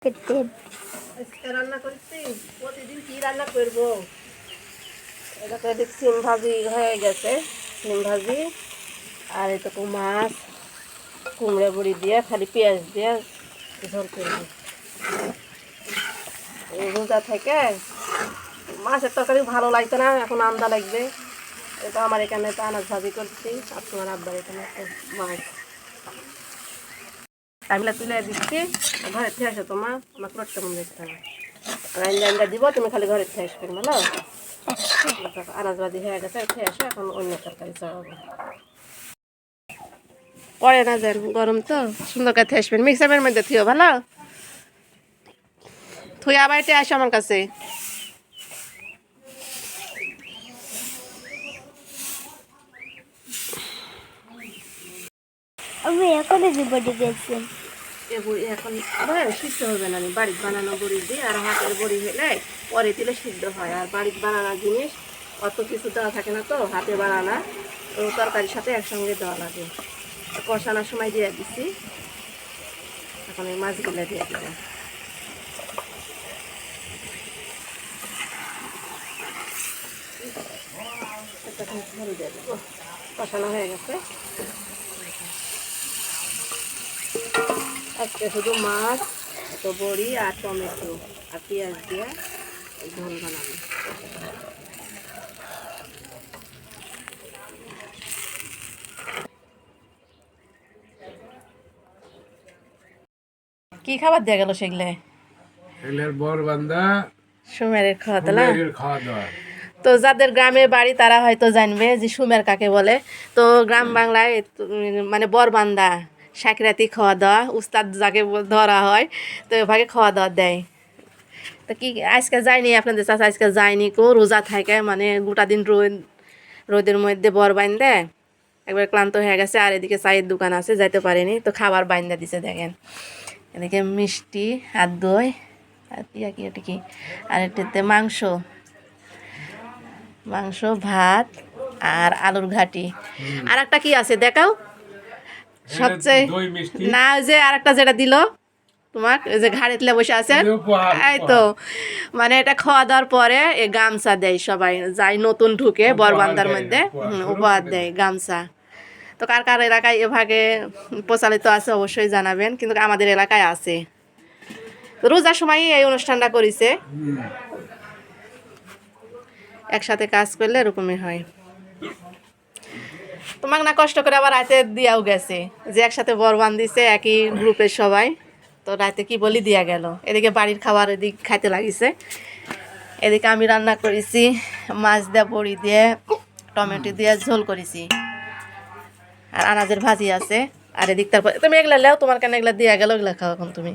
আজকে রান্না করছি, প্রতিদিন কি রান্না করবো। এটা তো এদিক সিম ভাজি হয়ে গেছে, সিম ভাজি আর এটুকু মাছ কুমড়ো বড়ি দিয়ে খালি পেঁয়াজ দিয়ে ঝোল করবো। রোজা থেকে মাছের তরকারি ভালো লাগতো না, এখন আন্দা লাগবে। এটা আমার এখানে তো আনাজ ভাজি করছি, আর তোমার আব্বার এখানে মাছ টাইমটা তুলে দিচ্ছি। ঘরে থেকে আসো তোমার আমাকে রোডটা মনে দেখতে হবে, রান্না দিব, তুমি খালি ঘরে থেকে আসবে ভালো। আনাজবাদি হয়ে গেছে, খেয়ে আসো, এখন অন্য তরকারি চাওয়াবো। পরে না যান, গরম তো সুন্দর করে আসবেন, মিক্সারের মধ্যে থিও ভালো। তুই আবার এটা আসো আমার কাছে। আমি এখন বডি গেছি এ বড়ি এখন সিদ্ধ হবে না, বাড়িতে বানানো বড়ি দিয়ে আর হাতের বড়ি হলে পরে দিলে সিদ্ধ হয়। আর বাড়িতে বানানো জিনিস অত কিছু দেওয়া থাকে না, তো হাতে বানানা তো তরকারির সাথে একসঙ্গে দেওয়া লাগে। কষানোর সময় দিয়ে দিচ্ছি, এখন এই মাছগুলো দিয়ে দিব। কষানো হয়ে গেছে, আজকে শুধু মাছ, তো বড়ি আর টমেটো আর পেঁয়াজ দিয়ে ঝোল বানাবো। কি খাবার দেওয়া গেল সেগুলো? সুমেরের খাওয়া দাওয়া। তো যাদের গ্রামের বাড়ি তারা হয়তো জানবে যে সুমের কাকে বলে। তো গ্রাম বাংলায় মানে বরবান্দা সাকরাতি খাওয়া দাওয়া, উস্তাদ যাকে ধরা হয়, তো এভাবে খাওয়া দাওয়া দেয়। তো কি আজকে যায়নি আপনাদের চাচা, আজকে যায়নি কো, রোজা থাকে, মানে গোটা দিন রোদের মধ্যে বর বান্ধে একবার ক্লান্ত হয়ে গেছে। আর এদিকে চায়ের দোকান আছে, যাইতে পারেনি, তো খাবার বান্ধা দিছে দেখেন। এদিকে মিষ্টি আর দই আর কি আর এটাতে মাংস ভাত আর আলুর ঘাটি। আর একটা কি আছে দেখাও সবচেয়ে, না ওই যে আর একটা যেটা দিল তোমার, ওই যে ঘাড়ে তুলে বসে আছে, এই তো মানে এটা খাওয়া দাওয়ার পরে এ গামছা দেয় সবাই, যাই নতুন ঢুকে বরবান্দার মধ্যে উপহার দেয় গামছা। তো কার কার এলাকায় এভাবে প্রচলিত আছে অবশ্যই জানাবেন, কিন্তু আমাদের এলাকায় আছে। রোজার সময় এই অনুষ্ঠানটা করেছে, একসাথে কাজ করলে এরকমই হয়। তোমাকে না কষ্ট করে আবার রাতে দিয়াও গেছে, যে একসাথে বরবান দিছে একই গ্রুপের সবাই, তো রাতে কি বলি দিয়া গেল। এদিকে বাড়ির খাবার এদিকে খাইতে লাগিছে, এদিকে আমি রান্না করেছি মাছ দিয়ে বড়ি দিয়ে টমেটো দিয়ে ঝোল করেছি, আর আনাজের ভাজি আছে। আর এদিক তারপর তুমি এগুলা লেও, তোমার কেন এগুলা দিয়া গেল, এগুলা খাও এখন তুমি।